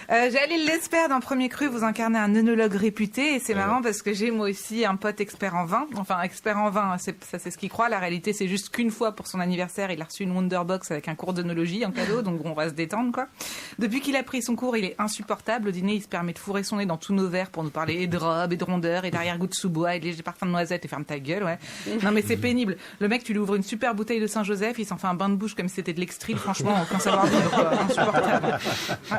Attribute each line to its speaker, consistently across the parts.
Speaker 1: Jalil Lespert dans Premier Cru, vous incarnez un œnologue réputé et c'est marrant parce que j'ai moi aussi un pote expert en vin. Enfin, expert en vin, ça c'est ce qu'il croit. La réalité, c'est juste qu'une fois pour son anniversaire, il a reçu une Wonderbox avec un cours d'œnologie en cadeau, donc on va se détendre quoi. Depuis qu'il a pris son cours, il est insupportable. Au dîner, il se permet de fourrer son nez dans tous nos verres pour nous parler et de robes et de rondeur et d'arrière-goût de sous-bois et de léger parfum de noisette et ferme ta gueule, ouais. Non mais c'est pénible. Le mec, tu lui ouvres une super bouteille de Saint-Joseph, il s'en fait un bain de bouche comme si c'était de l'extril, franchement, aucun savoir-vivre quoi. Insupportable.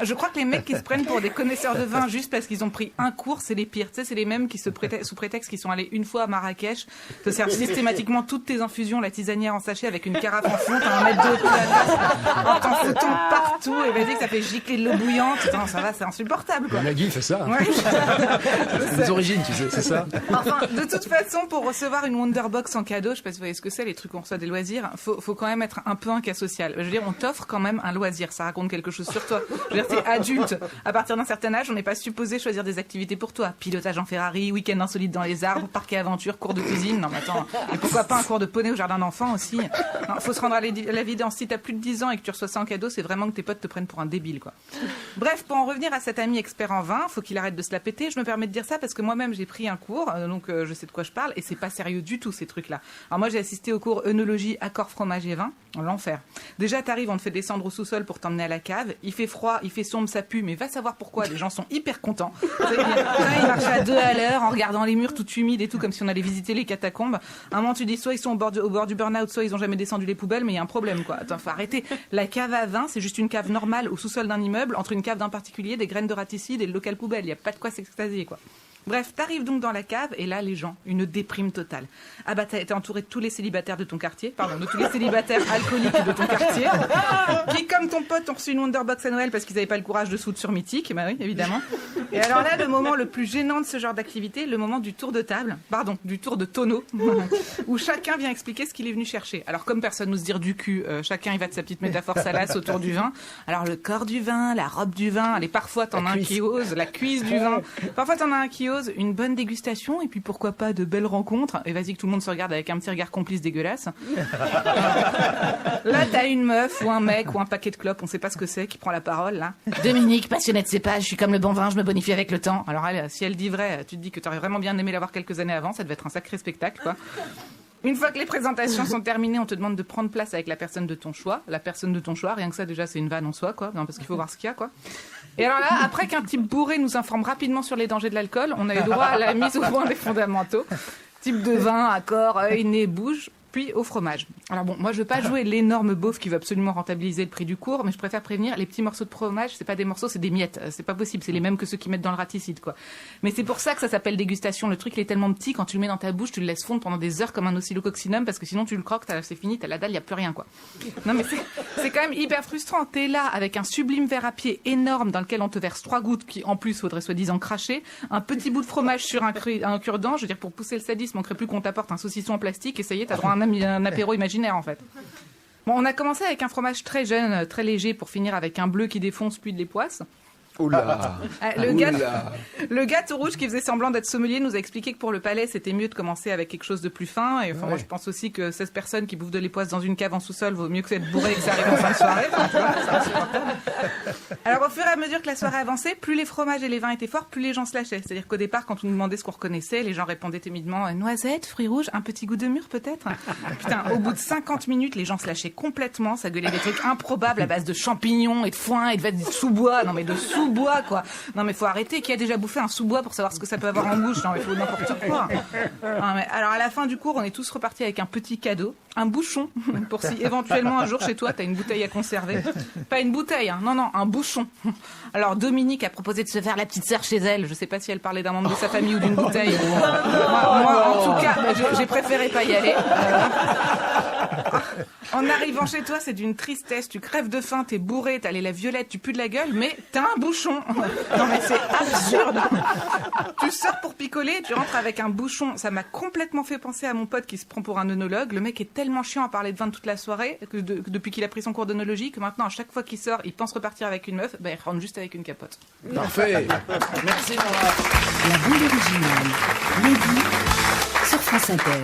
Speaker 1: Je crois que les mecs qui se prennent pour des connaisseurs de vin juste parce qu'ils ont pris un cours, c'est les pires. Tu sais, c'est les mêmes qui sous prétexte qu'ils sont allés une fois à Marrakech, te servent systématiquement toutes tes infusions, la tisanière en sachet avec une carafe en fonte à 1 mètre de haut de la tasse, en t'en foutant partout, et vas-y que ça fait gicler de l'eau bouillante. Putain, ça va, c'est insupportable, quoi.
Speaker 2: Nagui fait ça.
Speaker 1: Ouais.
Speaker 2: Les origines, tu sais, c'est ça.
Speaker 1: Enfin, de toute façon, pour recevoir une Wonderbox en cadeau, je sais pas si vous voyez ce que c'est, les trucs qu'on reçoit des loisirs, faut quand même être un peu un cas social. Je veux dire, on t'offre quand même un loisir, ça raconte quelque chose sur toi. Je veux dire, t'es adulte. À partir d'un certain âge, on n'est pas supposé choisir des activités pour toi. Pilotage en Ferrari, week-end insolite dans les arbres, parc et aventure, cours de cuisine. Non, mais attends. Et pourquoi pas un cours de poney au jardin d'enfants aussi? Non, faut se rendre à l'évidence. Si t'as plus de 10 ans et que tu reçois ça en cadeau, c'est vraiment que tes potes te prennent pour un débile, quoi. Bref, pour en revenir à cet ami expert en vin, faut qu'il arrête de se la péter. Je me permets de dire ça parce que moi-même, j'ai pris un cours, donc je sais de quoi je parle, et c'est pas sérieux du tout, ces trucs-là. Alors moi, j'ai assisté au cours œnologie, accord, fromage et vin. L'enfer. Déjà, t'arrives, on te fait descendre au sous-sol pour t'emmener à la cave. Il fait froid, il fait sombre, ça pue, mais va savoir pourquoi. Les gens sont hyper contents. Ils marchent à 2 à l'heure en regardant les murs tout humides et tout, comme si on allait visiter les catacombes. À un moment, tu dis soit ils sont au bord du burn-out, soit ils ont jamais descendu les poubelles, mais il y a un problème, quoi. Attends, faut arrêter. La cave à vin, c'est juste une cave normale au sous-sol d'un immeuble, entre une cave d'un particulier, des graines de raticide et le local poubelle. Il y a pas de quoi s'extasier, quoi. Bref, t'arrives donc dans la cave et là, les gens, une déprime totale. Ah bah t'es entouré de tous les célibataires de ton quartier, de tous les célibataires alcooliques de ton quartier, qui, comme ton pote, ont reçu une Wonderbox à Noël parce qu'ils n'avaient pas le courage de soudre sur Mythique, bah oui, évidemment. Et alors là, le moment le plus gênant de ce genre d'activité, le moment du tour de table, du tour de tonneau, où chacun vient expliquer ce qu'il est venu chercher. Alors comme personne n'ose dire du cul, chacun il va de sa petite métaphore salace autour du vin. Alors le corps du vin, la robe du vin, allez, parfois t'en as un qui ose, la cuisse du vin, parfois t'en as un qui ose, une bonne dégustation et puis pourquoi pas de belles rencontres. Et vas-y que tout le monde se regarde avec un petit regard complice dégueulasse. Là t'as une meuf ou un mec ou un paquet de clopes, on sait pas ce que c'est, qui prend la parole là. Dominique, passionnée de cépage, je suis comme le bon vin, je me bonifie avec le temps. Alors elle, si elle dit vrai, tu te dis que t'aurais vraiment bien aimé l'avoir quelques années avant, ça devait être un sacré spectacle, quoi. Une fois que les présentations sont terminées, on te demande de prendre place avec la personne de ton choix. La personne de ton choix, rien que ça déjà c'est une vanne en soi, quoi. Non, parce qu'il faut voir ce qu'il y a, quoi. Et alors là, après qu'un type bourré nous informe rapidement sur les dangers de l'alcool, on a eu droit à la mise au point des fondamentaux. Type de vin, accord, œil, nez, bouche, puis au fromage. Alors bon, moi je veux pas jouer l'énorme beauf qui veut absolument rentabiliser le prix du cours, mais je préfère prévenir, les petits morceaux de fromage, c'est pas des morceaux, c'est des miettes. C'est pas possible, c'est les mêmes que ceux qu'ils mettent dans le raticide, quoi. Mais c'est pour ça que ça s'appelle dégustation. Le truc, il est tellement petit, quand tu le mets dans ta bouche, tu le laisses fondre pendant des heures comme un oscillococcinum, parce que sinon tu le croques, c'est fini, t'as la dalle, y a plus rien, quoi. Non mais c'est quand même hyper frustrant. T'es là avec un sublime verre à pied énorme dans lequel on te verse 3 gouttes qui, en plus, faudrait soi-disant cracher, un petit bout de fromage sur un cure-dent. Je veux dire, pour pousser le sadisme, manquerait plus qu'on t'apporte un saucisson en plastique et ça y est, t'as droit à un apéro imaginaire, en fait. Bon, on a commencé avec un fromage très jeune, très léger, pour finir avec un bleu qui défonce puis de l'époisse.
Speaker 2: Oula.
Speaker 1: Le gars tout rouge qui faisait semblant d'être sommelier nous a expliqué que pour le palais, c'était mieux de commencer avec quelque chose de plus fin. Et enfin, moi, je pense aussi que 16 personnes qui bouffent de l'époisse dans une cave en sous-sol vaut mieux que d'être bourré et que ça arrive en fin de soirée. Enfin, tu vois, c'est insupportable. Alors, au fur et à mesure que la soirée avançait, plus les fromages et les vins étaient forts, plus les gens se lâchaient. C'est-à-dire qu'au départ, quand on nous demandait ce qu'on reconnaissait, les gens répondaient timidement noisettes, fruits rouges, un petit goût de mûr peut-être. Putain, au bout de 50 minutes, les gens se lâchaient complètement. Ça gueulait des trucs improbables à base de champignons et de foin et de sous-bois. Non mais de sous-bois, quoi. Non mais faut arrêter. Qui a déjà bouffé un sous-bois pour savoir ce que ça peut avoir en bouche? Non mais faut n'importe quoi. Non, mais alors à la fin du cours, on est tous repartis avec un petit cadeau, un bouchon, pour si éventuellement un jour chez toi t'as une bouteille à conserver. Pas une bouteille, hein. Non, un bouchon. Alors Dominique a proposé de se faire la petite sœur chez elle. Je sais pas si elle parlait d'un membre de sa famille ou d'une bouteille. Moi, en tout cas, j'ai préféré pas y aller. En arrivant chez toi, c'est d'une tristesse. Tu crèves de faim, t'es bourré, t'as les lèvres violettes, tu pues de la gueule, mais t'as un bouchon. Non mais c'est absurde. Tu sors pour picoler, tu rentres avec un bouchon. Ça m'a complètement fait penser à mon pote qui se prend pour un œnologue. Le mec est tellement chiant à parler de vin toute la soirée que depuis qu'il a pris son cours d'œnologie que maintenant à chaque fois qu'il sort, il pense repartir avec une meuf, il rentre juste avec une capote.
Speaker 2: Parfait. Merci Nora.
Speaker 3: La bande originale. Lady sur France Inter.